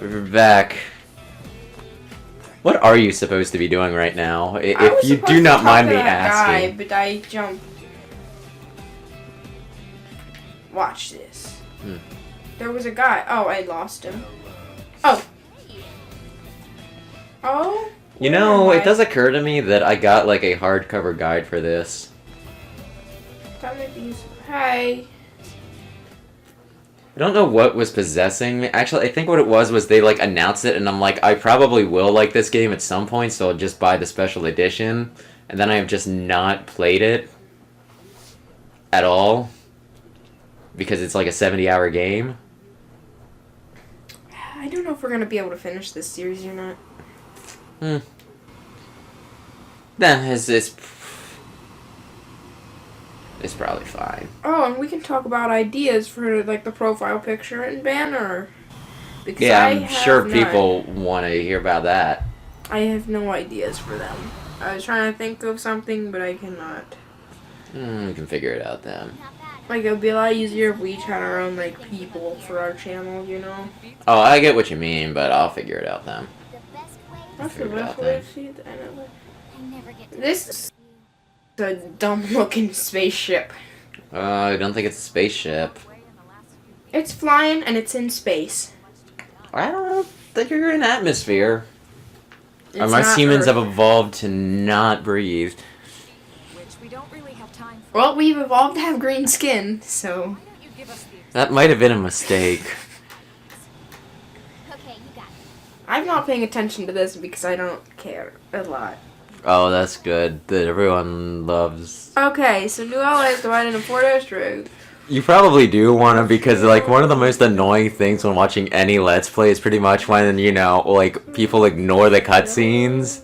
We're back. What are you supposed to be doing right now? If you do not mind me asking. But I jumped. Watch this. There was a guy. Oh, I lost him. Oh. Oh. You know, it does occur to me that I got like a hardcover guide for this. Hey. I don't know what was possessing me. Actually, I think what it was they like announced it, and I'm like, I probably will like this game at some point, so I'll just buy the special edition. And then I have just not played it at all because it's like a 70-hour game. I don't know if we're gonna be able to finish this series or not. It's probably fine. Oh, and we can talk about ideas for like the profile picture and banner. Because yeah, I'm sure people want to hear about that. I have no ideas for them. I was trying to think of something, but I cannot. We can figure it out then. Like, it would be a lot easier if we each had our own, like, people for our channel, you know? Oh, I get what you mean, but I'll figure it out then. That's the best way to see it. This is a dumb-looking spaceship. I don't think it's a spaceship. It's flying, and it's in space. I don't think you're in atmosphere. My humans have evolved to not breathe. Well, we've evolved to have green skin, so... That might have been a mistake. I'm not paying attention to this because I don't care a lot. Oh, that's good. That everyone loves... Okay, so New LA is divided into 4 districts. You probably do want to, because, like, one of the most annoying things when watching any Let's Play is pretty much when, you know, like, people ignore the cutscenes.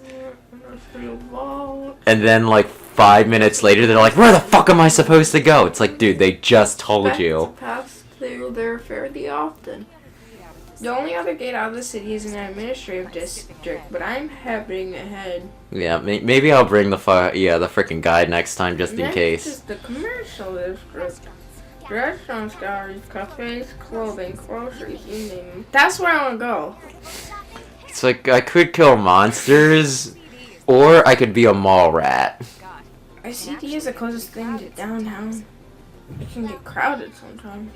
And then, like, 5 minutes later, they're like, where the fuck am I supposed to go? It's like, dude, they just told you. Pass through there fairly often. The only other gate out of the city is an administrative district, but I'm heading ahead. Yeah, maybe I'll bring the frickin' guide next time just in case. Next is the commercial district. Restaurants, galleries, cafes, clothing, groceries, you name it. That's where I want to go. It's like, I could kill monsters, or I could be a mall rat. I see D is the closest thing to downtown. It can get crowded sometimes.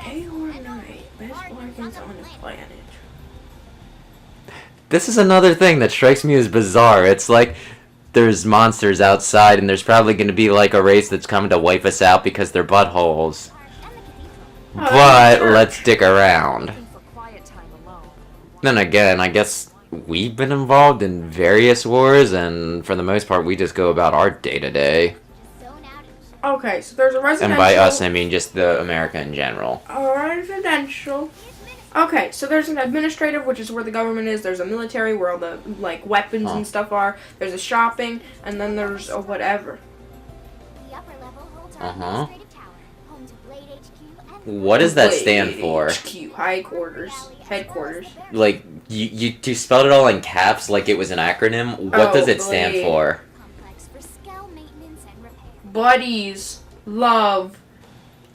Day or night, best bargains on the planet. This is another thing that strikes me as bizarre. It's like, there's monsters outside, and there's probably going to be like a race that's coming to wipe us out because they're buttholes. But let's stick around. Then again, I guess we've been involved in various wars, and for the most part, we just go about our day-to-day. Okay, so there's a residential... And by us, I mean just the America in general. A residential... Okay, so there's an administrative, which is where the government is. There's a military, where all the, like, weapons and stuff are. There's a shopping, and then there's a whatever. Uh-huh. What does that stand for? HQ, headquarters. Like, you spelled it all in caps like it was an acronym? What does it stand for? Buddies, love,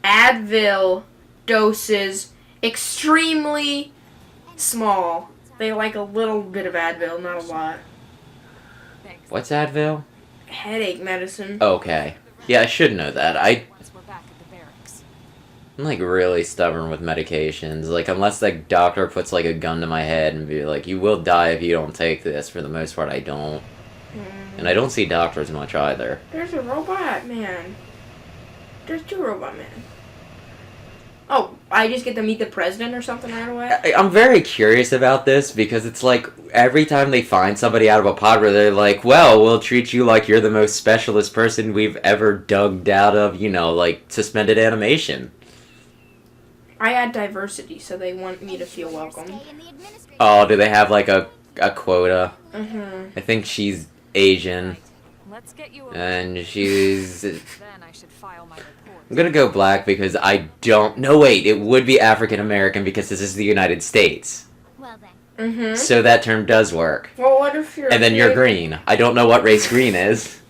Advil, doses, extremely small. They like a little bit of Advil, not a lot. What's Advil? Headache medicine. Okay. Yeah, I should know that. I'm like really stubborn with medications. Like, unless the doctor puts like a gun to my head and be like, you will die if you don't take this, for the most part I don't. And I don't see doctors much either. There's a robot man. There's 2 robot men. Oh, I just get to meet the president or something right away? I'm very curious about this because it's like every time they find somebody out of a pod where they're like, well, we'll treat you like you're the most specialist person we've ever dug out of, you know, like suspended animation. I add diversity, so they want me to feel welcome. Oh, do they have like a quota? Mm-hmm. I think she's Asian. And she's... I'm gonna go black because I don't... No, wait, it would be African American because this is the United States. Mm-hmm. So that term does work. Well, what if you're... And then you're green. I don't know what race green is.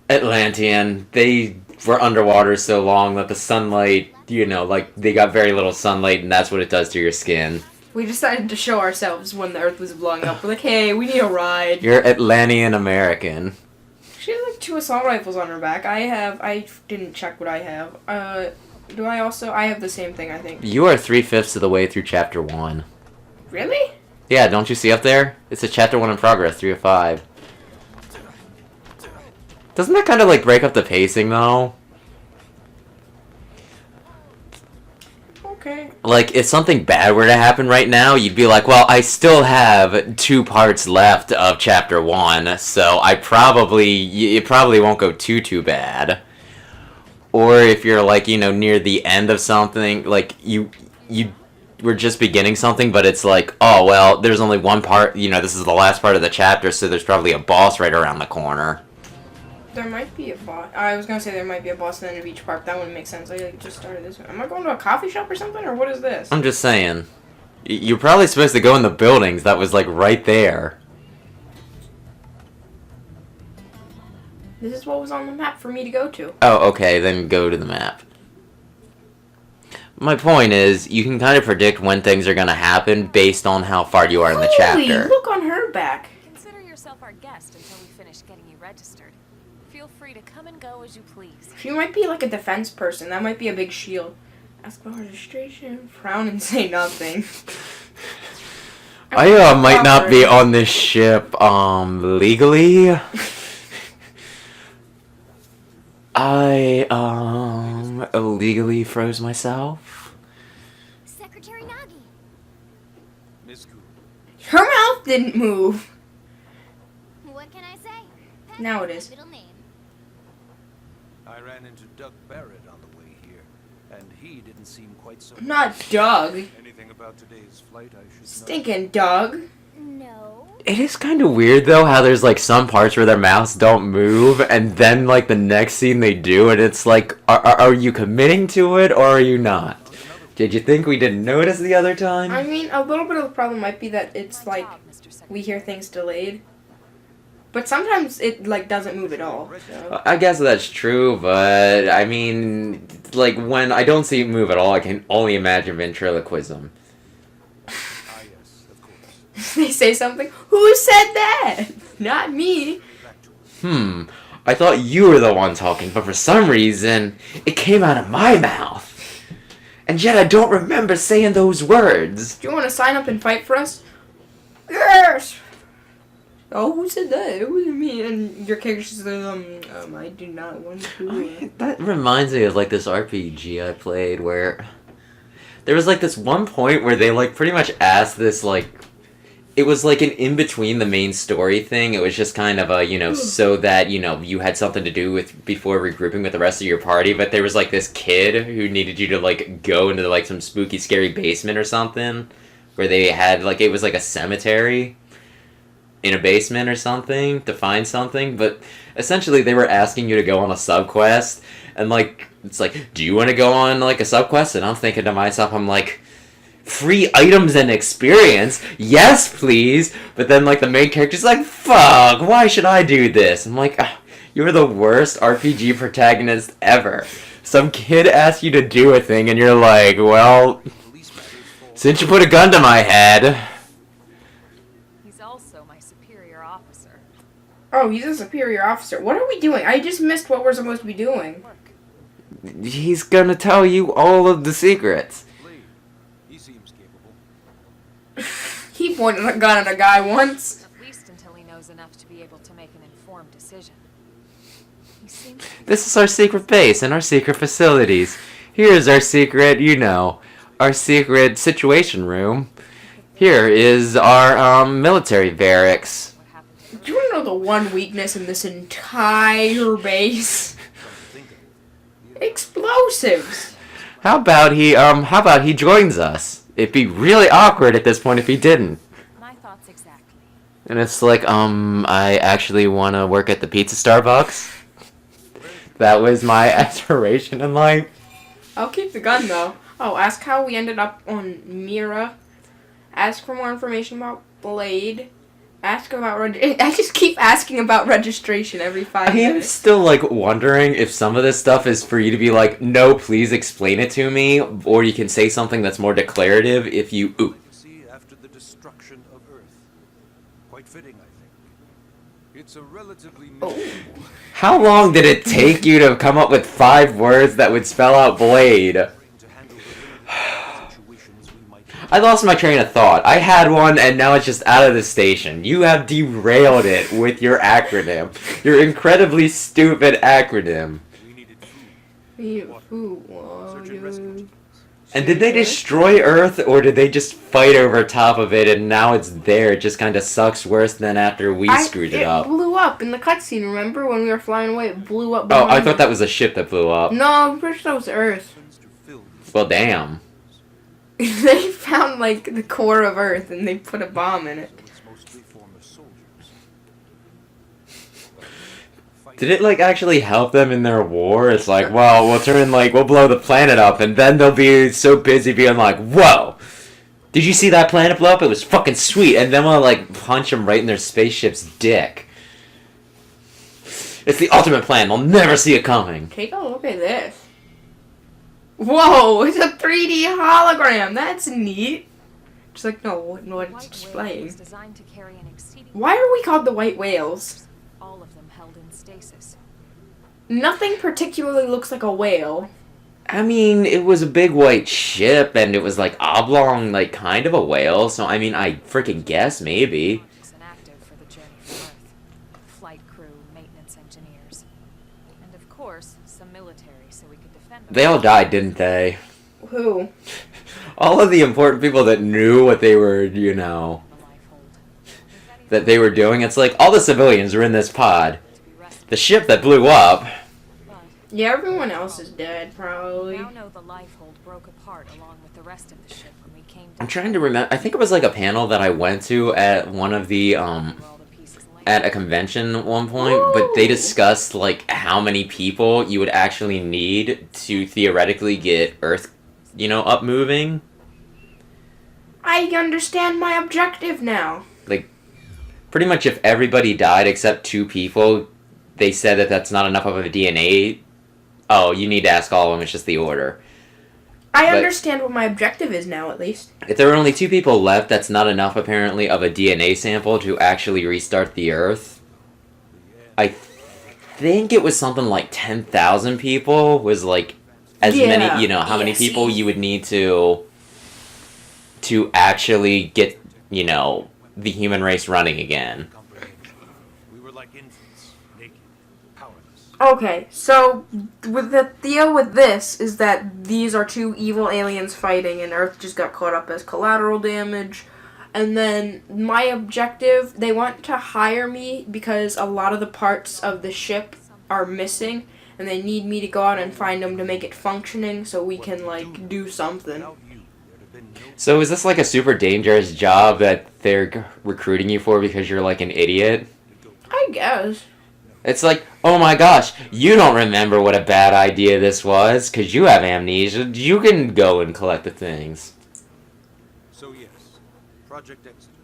Atlantean. They were underwater so long that the sunlight, like they got very little sunlight, and that's what it does to your skin. We decided to show ourselves when the Earth was blowing up. We're like, hey, we need a ride. You're Atlantean American. She has like 2 assault rifles on her back. I didn't check what I have. Do I also? I have the same thing, I think. You are 3/5 of the way through chapter 1. Really? Yeah, don't you see up there? It says chapter 1 in progress, 3 of 5. Doesn't that kind of like break up the pacing though? Okay. Like, if something bad were to happen right now, you'd be like, well, I still have 2 parts left of chapter 1, so it probably won't go too bad. Or if you're like, near the end of something, like you were just beginning something, but it's like, oh well, there's only one part, this is the last part of the chapter, so there's probably a boss right around the corner. There might be a boss. I was gonna say there might be a boss at the end of each part. That wouldn't make sense. I just started this one. Am I going to a coffee shop or something, or what is this? I'm just saying. You're probably supposed to go in the buildings that was like right there. This is what was on the map for me to go to. Oh, okay, then go to the map. My point is, you can kind of predict when things are going to happen based on how far you are in the chapter. Look on her back. Consider yourself our guest until we finish getting you registered. Feel free to come and go as you please. She might be like a defense person. That might be a big shield. Ask for registration, frown, and say nothing. I might not be on this ship, legally. I, illegally froze myself. Secretary Nagi. Miss Ku. Her mouth didn't move. What can I say? Now it is. Middle name. I ran into Doug Barrett on the way here, and he didn't seem quite so... Not Doug. Anything about today's flight I should know? Stinking Doug. No. It is kind of weird, though, how there's, like, some parts where their mouths don't move, and then, like, the next scene they do, and it's like, are you committing to it, or are you not? Did you think we didn't notice the other time? I mean, a little bit of the problem might be that it's like we hear things delayed. But sometimes it, like, doesn't move at all. So. I guess that's true, but, I mean, like, when I don't see it move at all, I can only imagine ventriloquism. Ah, yes, of course. They say something. Who said that? Not me. I thought you were the one talking, but for some reason, it came out of my mouth. And yet I don't remember saying those words. Do you want to sign up and fight for us? Yes! Oh, who said that? It wasn't me. And your character says, I do not want to. That reminds me of, like, this RPG I played where there was, like, this one point where they, like, pretty much asked this, like, it was, like, an in-between the main story thing. It was just kind of a, so that, you had something to do with before regrouping with the rest of your party, but there was, like, this kid who needed you to, like, go into, like, some spooky, scary basement or something, where they had, like, it was, like, a cemetery in a basement or something to find something, but essentially they were asking you to go on a subquest, and, like, it's like, do you want to go on, like, a subquest? And I'm thinking to myself, I'm like, free items and experience? Yes, please! But then, like, the main character's like, fuck, why should I do this? I'm like, you're the worst RPG protagonist ever. Some kid asks you to do a thing, and you're like, well, since you put a gun to my head... He's also my superior officer. Oh, he's a superior officer. What are we doing? I just missed what we're supposed to be doing. Work. He's gonna tell you all of the secrets. He seems capable. He pointed a gun at a guy once. At least until he knows enough to be able to make an informed decision. He seems to be This is our secret base and our secret facilities. Here's our secret, our secret situation room. Here is our, military barracks. what happened to Do you want to know the one weakness in this entire base? Explosives. How about he joins us? It'd be really awkward at this point if he didn't. my thoughts exactly. And it's like, I actually want to work at the pizza Starbucks. That was my aspiration in life. I'll keep the gun though. Oh, ask how we ended up on Mira. Ask for more information about Blade. Ask about I just keep asking about registration every 5 I am minutes. still, like, wondering if some of this stuff is for you to be like, no, please explain it to me, or you can say something that's more declarative if you... Ooh. See, after the destruction of Earth. Quite fitting, I think. It's a relatively new How long did it take you to come up with 5 words that would spell out blade? to handle the situations we might I lost my train of thought. I had one, and now it's just out of the station. You have derailed it with your acronym. Your incredibly stupid acronym. we needed food. Search and rescue teams. And did they destroy Earth, or did they just fight over top of it, and now it's there? It just kind of sucks worse than after we screwed it up. It blew up in the cutscene, remember? When we were flying away, it blew up. Oh, I behind thought us. that was a ship that blew up. No, I'm pretty sure that was Earth. To fill the Well, damn. They found, like, the core of Earth, and they put a bomb in it. it's mostly former soldiers. Did it, like, actually help them in their war? It's like, well, we'll blow the planet up, and then they'll be so busy being like, whoa! Did you see that planet blow up? It was fucking sweet. And then we'll, like, punch them right in their spaceship's dick. It's the ultimate plan. They'll never see it coming. Take a look at this. Whoa, it's a 3D hologram. That's neat. Just like, no, what The it's white whale displaying. was designed to carry an exceedingly Why are we called the white whales? all of them held in stasis. Nothing particularly looks like a whale. I mean, it was a big white ship, and it was, like, oblong, like, kind of a whale. So, I mean, I freaking guess maybe. Conscious and active for the journey from Earth. Flight crew, maintenance engineers, and of course, some military so we could defend them. They all died, didn't they? Who? All of the important people that knew what they were, you know, The life hold. that they were doing. It's like, all the civilians are in this pod. To be rescued, The ship that blew up... but Yeah, everyone else is dead, we probably. now know the life hold broke apart along with the rest of the ship when we came I'm down. trying to remember. I think it was like a panel that I went to at one of the Where all the pieces landed. at a convention at one point, but they discussed like how many people you would actually need to theoretically get Earth, you know, up moving. I understand my objective now. Pretty much if everybody died except 2 people, they said that that's not enough of a DNA. Oh, you need to ask all of them. It's just the order. I But- understand what my objective is now, at least. If there were only 2 people left, that's not enough, apparently, of a DNA sample to actually restart the Earth. I think it was something like 10,000 people was, like, as Yeah. many, you know, how many people you would need to actually get, you know, the human race running again. comprehension. We were like infants, naked, powerless. Okay, so with the deal with this is that these are 2 evil aliens fighting, and Earth just got caught up as collateral damage. And then my objective, they want to hire me because a lot of the parts of the ship are missing, and they need me to go out and find them to make it functioning so we can, like, do something. Without you, there'd have been no So is this like a super dangerous job that they're recruiting you for because you're like an idiot? I guess. It's like, oh my gosh, you don't remember what a bad idea this was because you have amnesia. You can go and collect the things. So yes, Project Exodus.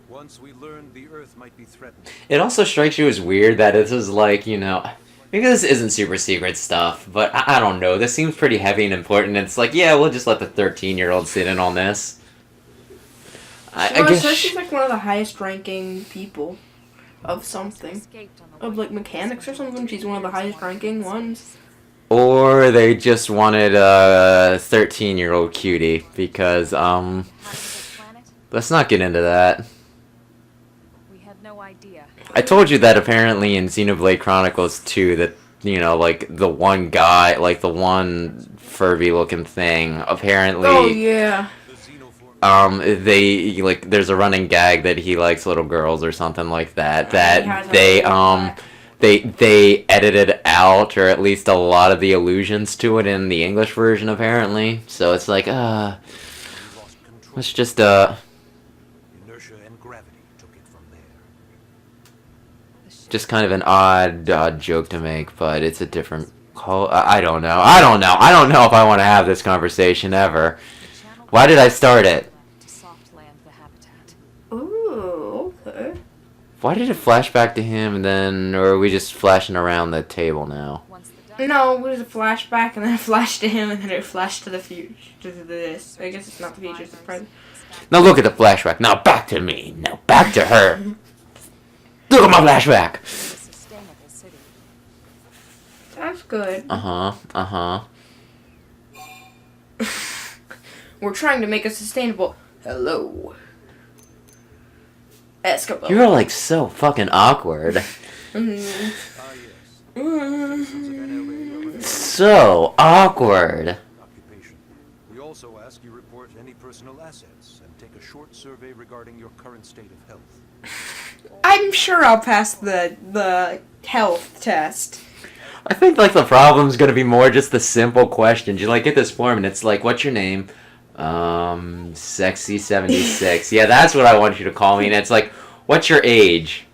Once we learned the Earth might be threatened, It also strikes you as weird that this is like, you know, maybe this isn't super secret stuff, but I don't know. This seems pretty heavy and important. It's like, yeah, we'll just let the 13-year-old sit in on this. I Well, it guess. says she's like one of the highest ranking people of something. Escaped on the Of way. like mechanics or something. She's one of the highest ranking ones. Or they just wanted a 13-year-old cutie because, Having this planet, let's not get into that. we had no idea. I told you that apparently in Xenoblade Chronicles 2 that, you know, like, the one guy, like, the one Furby-looking thing, apparently, Oh yeah. the xenoform they, like, there's a running gag that he likes little girls or something like that, He has that a they, little black. they edited out, or at least a lot of the allusions to it in the English version, apparently, so it's like, we lost control. let's just, Inertia and gravity took it from there. The ship just kind of an odd joke to make, but it's a different call. I don't know. I don't know if I want to have this conversation ever. channeled Why did I start it? to soft land the habitat. Ooh. Why did it flash back to him and then, or are we just flashing around the table now? Once the dust No, it was a flashback, and then it flashed to him, and then it flashed to the future. To this. I guess it's not the future, it's the present. Now look at the flashback. Now back to me. Now back to her. Look at my flashback. a sustainable city. That's good. We're trying to make a sustainable. Hello. Escobar. You're like so fucking awkward. Mhm. Ah, yes. So awkward. Occupation. We also ask you report any personal assets and take a short survey regarding your current state of health. I'm sure I'll pass the health test. I think like the problem's gonna be more just the simple questions. You like get this form and it's like, what's your name? Sexy 76. Yeah, that's what I want you to call me. And it's like, what's your age?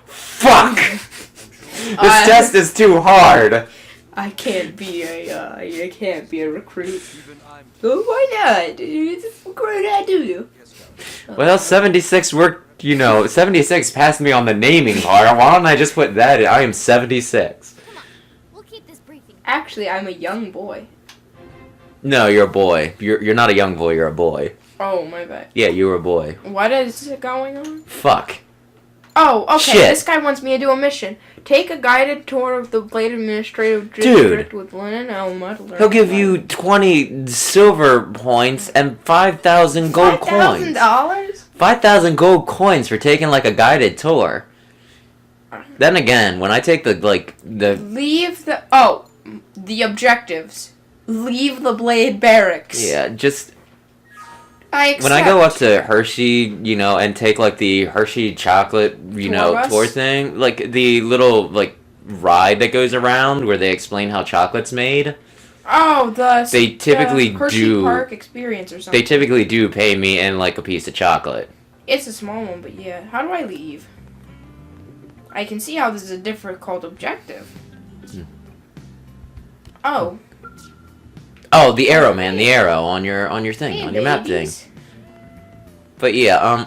Fuck! This test is too hard. I can't be a recruit. Even I'm Oh, why not? It's a great idea. Well, 76 worked, 76 passed me on the naming part. Why don't I just put that in? I am 76. We'll keep this briefing. Actually, I'm a young boy. No, you're a boy. You're not a young boy, you're a boy. Oh, my bad. Yeah, you were a boy. What is going on? Fuck. Oh, okay. Shit. This guy wants me to do a mission. Take a guided tour of the Blade Administrative Dude. District with Lynn and Elma to learn. He'll give you 20 silver points and 5,000 gold coins. $5,000? 5,000 gold coins for taking like a guided tour. Then again, when I take the Leave the objectives. Leave the Blade Barracks. yeah, just I accept. when I go up to Hershey, and take like the Hershey chocolate, bus? tour thing, like the little like ride that goes around where they explain how chocolate's made. Oh, They typically the Hershey do- Park experience or something. They typically do pay me in like a piece of chocolate. It's a small one, but yeah. How do I leave? I can see how this is a difficult objective. Oh. Oh, the arrow, man, the arrow on your thing, Hey, on your map thing. babies. But yeah,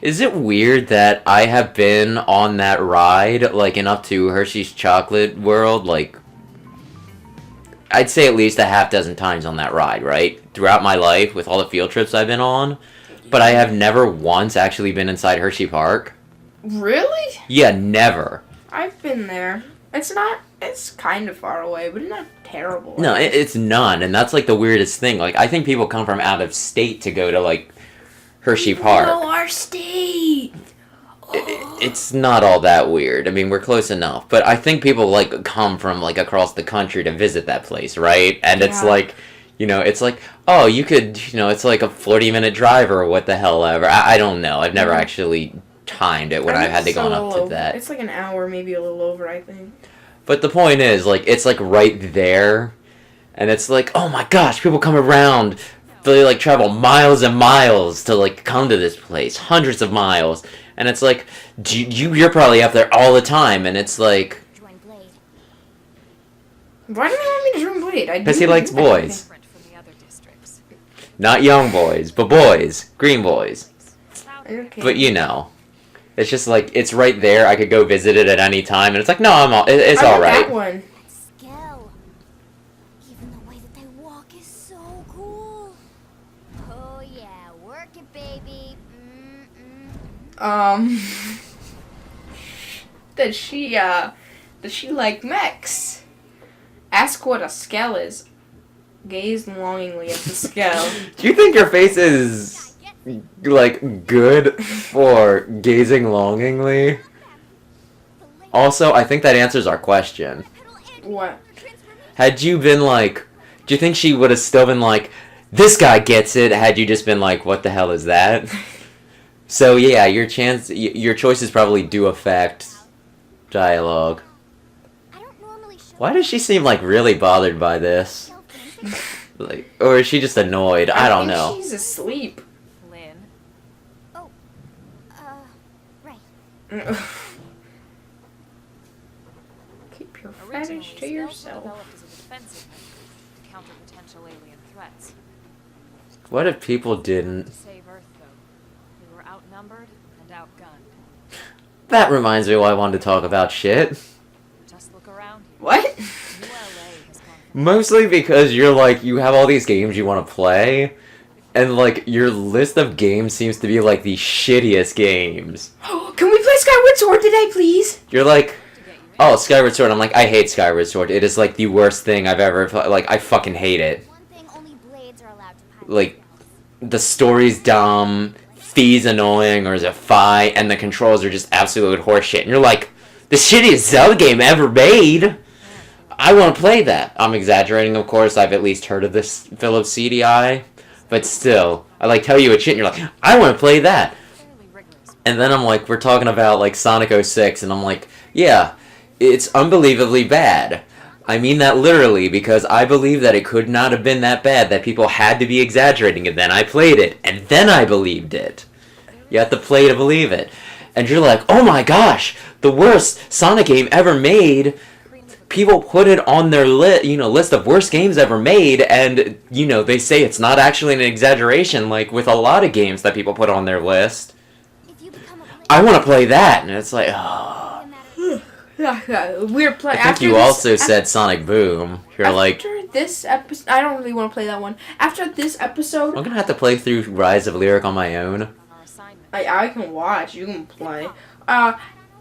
is it weird that I have been on that ride, like, and up to Hershey's Chocolate World, like, I'd say at least a half dozen times on that ride, right? Throughout my life, with all the field trips I've been on, but I have never once actually been inside Hershey Park. Really? Yeah, never. I've been there. It's kind of far away, but it's not terrible. No, it's none, and that's, like, the weirdest thing. Like, I think people come from out of state to go to, like, Hershey Park. No, our state. It's not all that weird. I mean, we're close enough. But I think people, like, come from, like, across the country to visit that place, right? And it's Yeah. like, it's like, oh, you could, it's like a 40-minute drive or what the hell ever. I don't know. I've never actually timed it when I I think had to it's go a up little to that. It's like an hour, maybe a little over, I think. But the point is, like, it's, like, right there. And it's like, oh my gosh, people come around. They, like, travel miles and miles to, like, come to this place. Hundreds of miles. And it's like, you're probably up there all the time. And it's like, Join Blade. Why do they want me to join Blade? because he likes boys. Different from the other districts. Not young boys, but boys. Green boys. Okay. But it's just like, it's right there. I could go visit it at any time. And it's like, no, it's I want alright. that one. Skell. Even the way that they walk is so cool. Oh yeah, work it, baby. Does she like mechs? Ask what a skell is. Gaze longingly at the skell. Do you think your face is, like, good for gazing longingly? Also, I think that answers our question. What? Had you been like, do you think she would have still been like, this guy gets it, had you just been like, what the hell is that? So yeah, your choices probably do affect dialogue. I don't normally show Why does she seem like really bothered by this? Like, or is she just annoyed? I don't think know. She's asleep. Lynn, right. Keep your originally fetish to skills were yourself. developed as a defensive mechanism to counter potential alien threats. What if people didn't? To save Earth, though, we were outnumbered and and outgunned. That reminds me why I wanted to talk about shit. Just look around here. What? New LA has gone from Mostly because you're like, you have all these games you want to play, and like, your list of games seems to be like the shittiest games. Can we play Skyward Sword today, please? You're like, to get you in. oh, Skyward Sword. I'm like, I hate Skyward Sword. It is like the worst thing I've ever played. Like, I fucking hate it. One thing only blades are allowed to pilot. Like, the story's dumb, Fee's annoying, or is it Fi, and the controls are just absolute horseshit. And you're like, the shittiest Zelda game ever made? I want to play that. I'm exaggerating, of course. I've at least heard of this Philips CDI. But still, I like tell you a shit and you're like, I want to play that. Fairly rigorous. And then I'm like, we're talking about like Sonic 06, and I'm like, yeah, it's unbelievably bad. I mean that literally, because I believe that it could not have been that bad, that people had to be exaggerating, and then I played it, and then I believed it. You have to play to believe it. And you're like, oh my gosh, the worst Sonic game ever made. People put it on their list of worst games ever made, and, they say it's not actually an exaggeration, like with a lot of games that people put on their list. If you become a blade, I want to play that, and it's like, oh. Yeah, we're playing. I think you also said Sonic Boom. You're like, After this episode, I don't really want to play that one. After this episode, I'm gonna have to play through Rise of Lyric on my own. On our assignment. I can watch. You can play.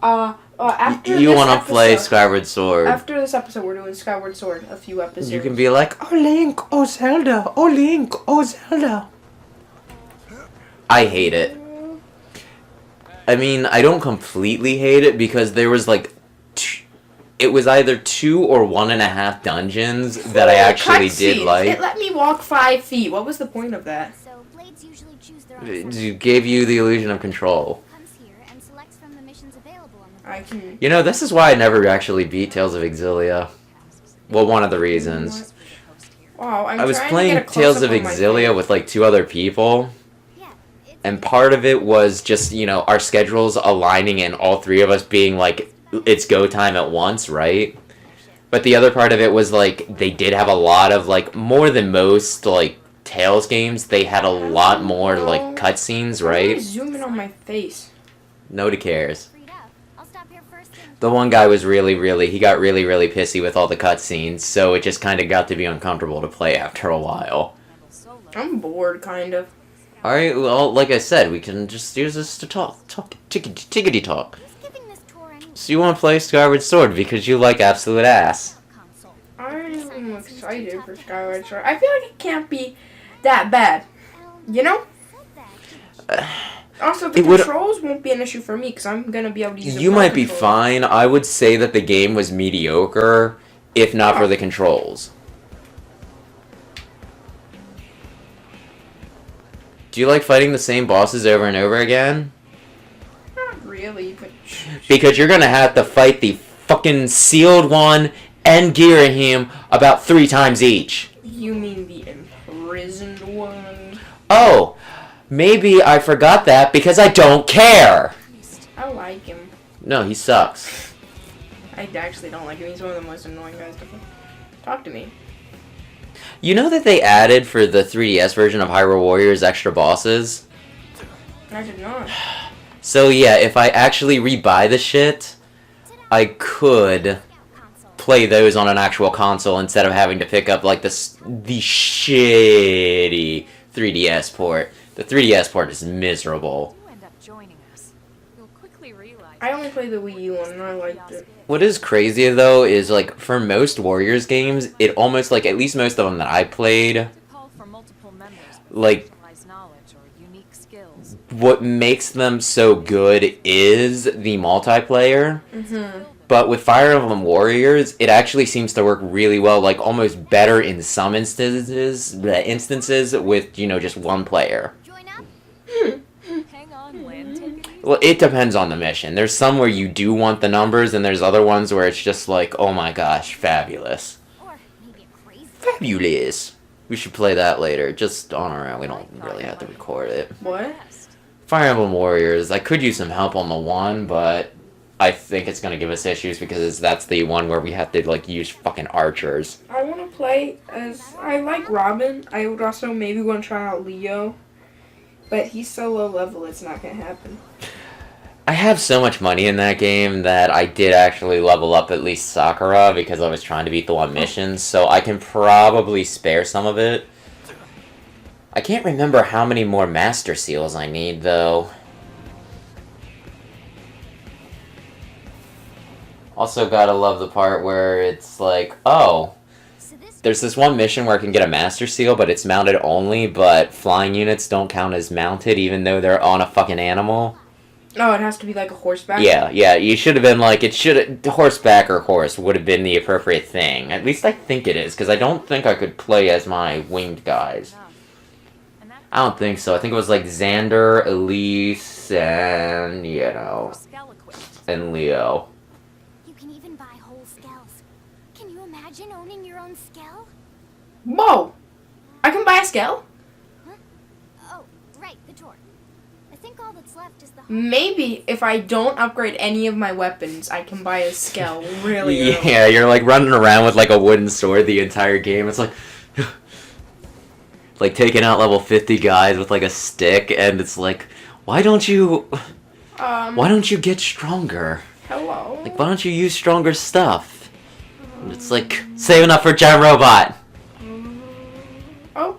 After You this want to play episode- Skyward Sword. After this episode, we're doing Skyward Sword. A few episodes. You can be like, oh Link, oh Zelda, oh Link, oh Zelda. I hate it. I mean, I don't completely hate it because there was like, it was either 2 or 1.5 dungeons that I actually did Cutscenes. like. It let me walk 5 feet. What was the point of that? so blades usually choose their own It assignment. gave you the illusion of control. Comes here and selects from the missions available on the I board. can. This is why I never actually beat Tales of Exilia. Well, one of the reasons. Wow, I was trying to playing get a Tales close-up of my Exilia face. with like 2 other people, Yeah, it's and part of it was just, our schedules aligning and all 3 of us being like, it's go time at once, right? But the other part of it was like, they did have a lot of like, more than most like Tales games, they had a lot more like cutscenes, Why am I right? zooming on my face. Nobody cares. freed up. I'll stop here first thing. The one guy was he got really, really pissy with all the cutscenes, so it just kind of got to be uncomfortable to play after a while. Handle solo. I'm bored, kind of. Alright, well, like I said, we can just use this to talk, tickety talk. Who's giving this tour any So you want to play Skyward Sword because you like absolute ass. console? I'm excited for Skyward Sword. I feel like it can't be that bad. You know? Said that. Also, the It would- controls won't be an issue for me because I'm gonna be able to use. You might be fine. I would say that the game was mediocre, if not for the controls. Do you like fighting the same bosses over and over again? Not really, but Because you're gonna have to fight the fucking sealed one and Girahim about 3 times each. you mean the imprisoned one? Oh, maybe I forgot that because I don't care. I like him. No, he sucks. I actually don't like him. He's one of the most annoying guys to talk to me. You know that they added for the 3DS version of Hyrule Warriors extra bosses? I did not. So yeah, if I actually rebuy the shit, I could Scout console. play those on an actual console instead of having to pick up like the shitty 3DS port. The 3DS port is miserable. You end up joining us. You'll quickly realize. I only played the Wii U one and I liked it. What is crazy though is like for most Warriors games, it almost like at least most of them that I played, To call for multiple members with like specialized knowledge or unique skills. what makes them so good is the multiplayer. Mm-hmm. But with Fire Emblem Warriors, it actually seems to work really well, like almost better in some instances with, just one player. Join up. Hang on, Lynn. Take it easy. Well, it depends on the mission. There's some where you do want the numbers, and there's other ones where it's just like, oh my gosh, fabulous. Or maybe a crazy. Fabulous. We should play that later, just on our own. We don't really have to record it. What? Fire Emblem Warriors, I could use some help on the one, but I think it's gonna give us issues because that's the one where we have to like use fucking archers. I want to play as I like Robin. I would also maybe want to try out Leo, but he's so low level, it's not gonna happen. I have so much money in that game that I did actually level up at least Sakura because I was trying to beat the one mission, so I can probably spare some of it. I can't remember how many more Master Seals I need, though. Also gotta love the part where it's like, oh, there's this one mission where I can get a Master Seal, but it's mounted only, but flying units don't count as mounted even though they're on a fucking animal. Oh, it has to be like a horseback? Yeah, you should have been like, horseback or horse would have been the appropriate thing. At least I think it is, because I don't think I could play as my winged guys. I don't think so. I think it was like Xander, Elise, and, you know, and Leo. You can even buy whole skells. Can you imagine owning your own skell? Whoa! I can buy a skell? Huh? Oh, right, the door. I think all that's left is the... Maybe if I don't upgrade any of my weapons, I can buy a skell really early. Yeah, you're like running around with like a wooden sword the entire game. It's like... like taking out level 50 guys with like a stick, and it's like, why don't you get stronger? Hello? Like, why don't you use stronger stuff? And it's like, saving up for Giant Robot. Oh. Oh,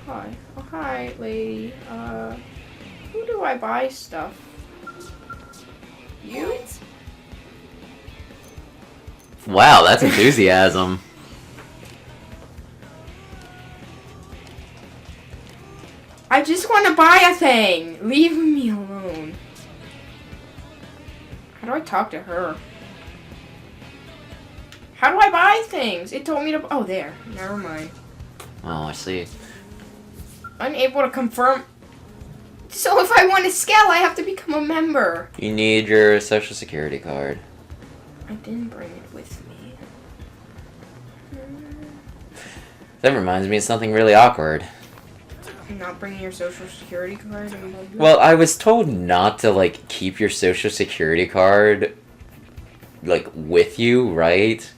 hi. Oh, hi, lady. Who do I buy stuff? You? Wow, that's enthusiasm. I just want to buy a thing. Leave me alone. How do I talk to her? How do I buy things? It told me to... Oh, there. Never mind. Oh, I see. Unable to confirm... So if I want a skell, I have to become a member. You need your social security card. I didn't bring it with me. That reminds me of something really awkward. Not bringing your social security card? Well, I was told not to, like, keep your social security card, like, with you, right?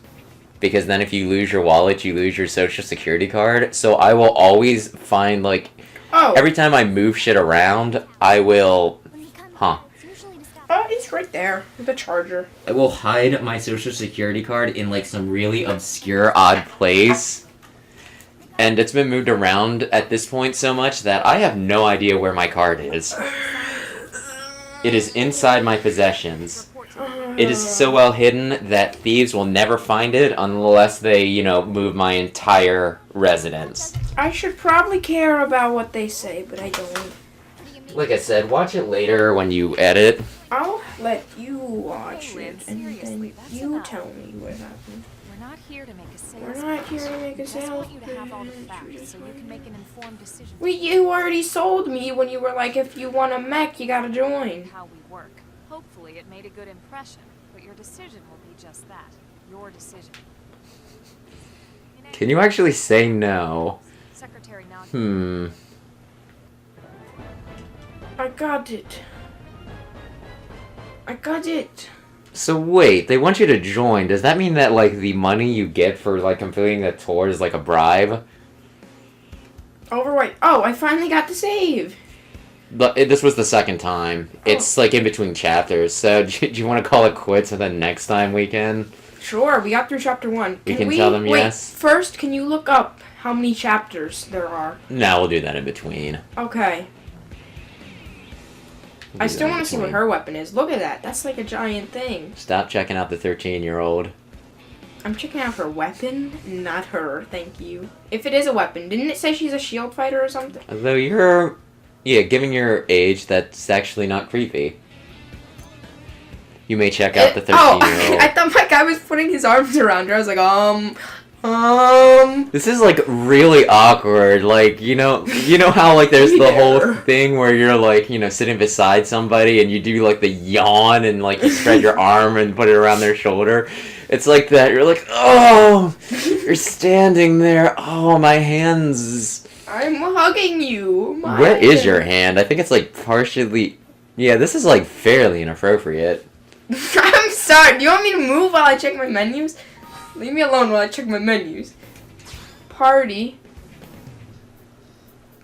Because then if you lose your wallet, you lose your social security card. So I will always find, like, every time I move shit around, I will... Huh. It's right there. The charger. I will hide my social security card in, like, some really obscure, odd place. And it's been moved around at this point so much that I have no idea where my card is. It is inside my possessions. It is so well hidden that thieves will never find it unless they, you know, move my entire residence. I should probably care about what they say, but I don't. Like I said, watch it later when you edit. I'll let you watch it, and then you tell me what happened. We're not here to make a sales We're not here to make a I just sales want you to have all the pitch. facts so you can make an informed decision. You already sold me when you were like, if you want a mech, you gotta join. How we work. Hopefully it made a good impression, but your decision will be just that. Your decision. Can you actually say no? Secretary I got it. I got it. So wait, they want you to join. Does that mean that, like, the money you get for, like, completing the tour is, like, a bribe? Overwrite. Oh, I finally got to save. But this was the second time. It's, like, in between chapters. So do you want to call it quits and then next time we can? Sure, we got through chapter 1. We can tell them wait, yes? First, can you look up how many chapters there are? No, we'll do that in between. Okay. I still want to see what her weapon is. Look at that. That's like a giant thing. Stop checking out the 13-year-old. I'm checking out her weapon, not her. Thank you. If it is a weapon, didn't it say she's a shield fighter or something? Although you're... Yeah, given your age, that's actually not creepy. You may check out the 13-year-old. I thought my guy was putting his arms around her. I was like, This is, like, really awkward. Like, you know how, like, there's the whole thing where you're, like, you know, sitting beside somebody and you do, like, the yawn and, like, you spread your arm and put it around their shoulder. It's like that. You're like, oh, you're standing there. Oh, my hands. I'm hugging you. Where is your hand? I think it's, like, partially... Yeah, this is, like, fairly inappropriate. I'm sorry. Do you want me to move while I check my menus? Leave me alone while I check my menus. Party.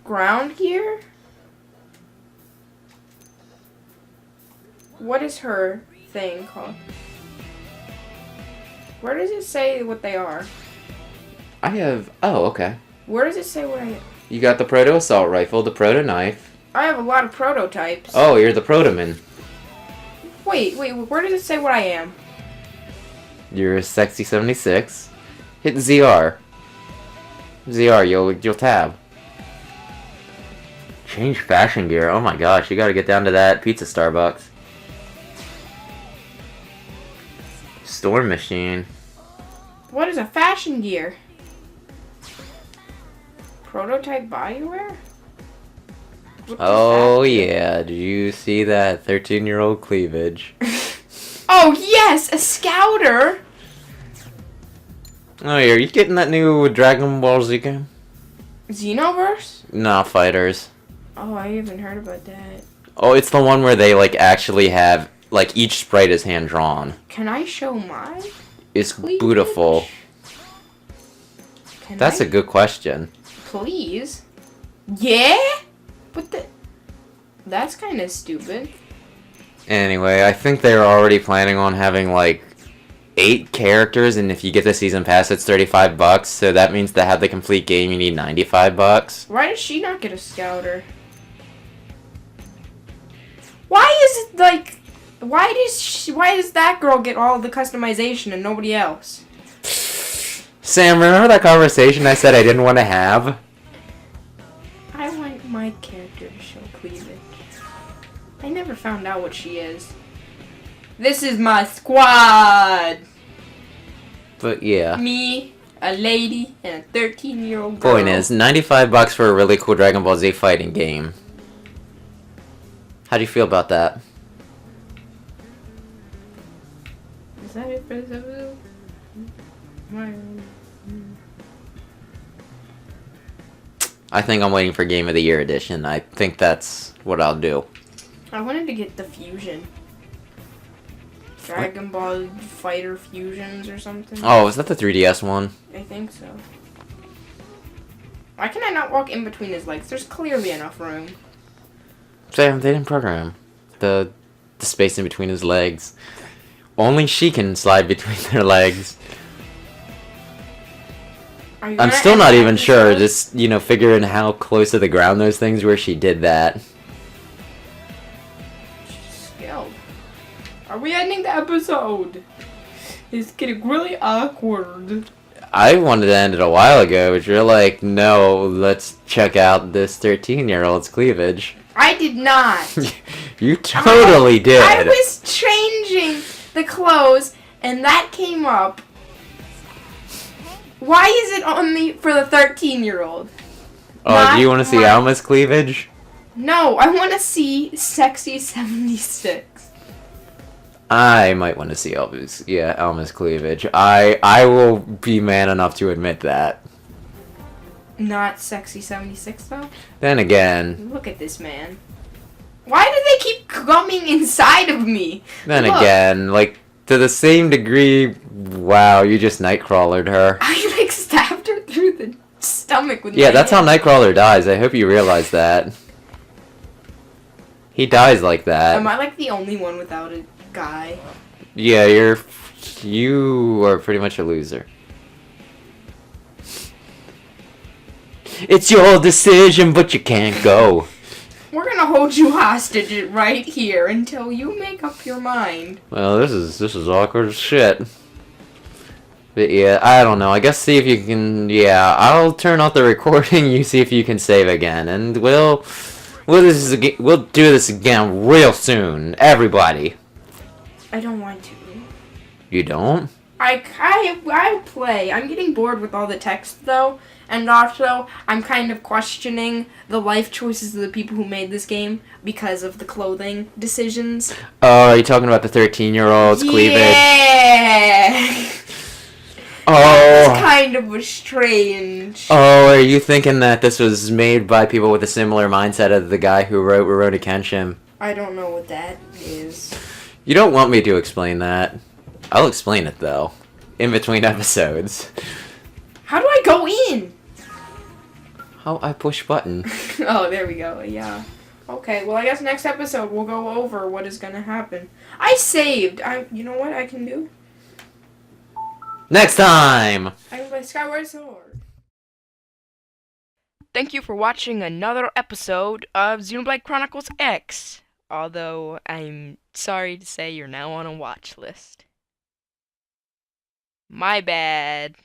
Ground gear? What is her thing called? Where does it say what they are? I have... Oh, okay. Where does it say what I... You got the proto assault rifle, the proto knife. I have a lot of prototypes. Oh, you're the protoman. Wait, where does it say what I am? You're a sexy 76. Hit ZR. ZR, you'll tab. Change fashion gear. Oh my gosh, you gotta get down to that pizza Starbucks. Storm machine. What is a fashion gear? Prototype bodywear? What does Oh that do? yeah, did you see that 13-year-old cleavage? Oh yes, a scouter! Oh yeah, are you getting that new Dragon Ball Z game? Xenoverse? Nah, Fighters. Oh, I haven't heard about that. Oh, it's the one where they like actually have like each sprite is hand drawn. Can I show mine? It's Cleavage? beautiful. Can That's I? a good question. Please? Yeah? What the... That's kind of stupid. Anyway, I think they're already planning on having like 8 characters, and if you get the season pass, it's $35. So that means to have the complete game, you need $95. Why does she not get a scouter? Why is it like... Why does that girl get all the customization and nobody else? Sam, remember that conversation I said I didn't want to have? I want my character to show cleavage. I never found out what she is. This is my squad! But yeah. Me, a lady, and a 13-year-old girl. Point is, $95 for a really cool Dragon Ball Z fighting game. How do you feel about that? Is that it for this episode? I think I'm waiting for Game of the Year edition. I think that's what I'll do. I wanted to get the fusion. Dragon Ball Fighter Fusions or something. Oh, is that the 3DS one? I think so. Why can I not walk in between his legs? There's clearly enough room. Sam, they didn't program the space in between his legs. Only she can slide between their legs. Are you I'm gonna still end not the even sure, episode? just, figuring how close to the ground those things were, she did that. She's skilled. Are we ending the episode? It's getting really awkward. I wanted to end it a while ago, but you're like, no, let's check out this 13-year-old's cleavage. I did not. You totally did. I was changing the clothes, and that came up. Why is it only for the 13-year-old? Oh, do you want to see Not- Alma's cleavage? No, I want to see Sexy 76. I might want to see Alma's cleavage. I will be man enough to admit that. Not Sexy 76, though? Then again, Look at this man. Why do they keep coming inside of me? Look. like, to the same degree, wow, you just Nightcrawlered her. I, like, stabbed her through the stomach with Yeah, my that's how hand. Nightcrawler dies. I hope you realize that. He dies like that. Am I, like, the only one without a guy? Yeah, you are pretty much a loser. It's your decision, but you can't go. We're gonna hold you hostage right here until you make up your mind. Well, this is awkward as shit. But yeah, I don't know. I guess see if you can. Yeah, I'll turn off the recording. You see if you can save again, and we'll do this again real soon. Everybody. I don't want to. You don't? I play. I'm getting bored with all the text though, and also I'm kind of questioning the life choices of the people who made this game because of the clothing decisions. Oh, are you talking about the 13-year-old's cleavage? Yeah. Oh. It's kind of strange. Oh, are you thinking that this was made by people with a similar mindset as the guy who wrote Rurouni Kenshin? I don't know what that is. You don't want me to explain that. I'll explain it, though. In between episodes. How do I go in? How I push button. Oh, there we go. Yeah. Okay, well, I guess next episode we'll go over what is gonna happen. I saved. You know what I can do? Next time! I can play Skyward Sword. Thank you for watching another episode of Xenoblade Chronicles X. Although, I'm sorry to say you're now on a watch list. My bad.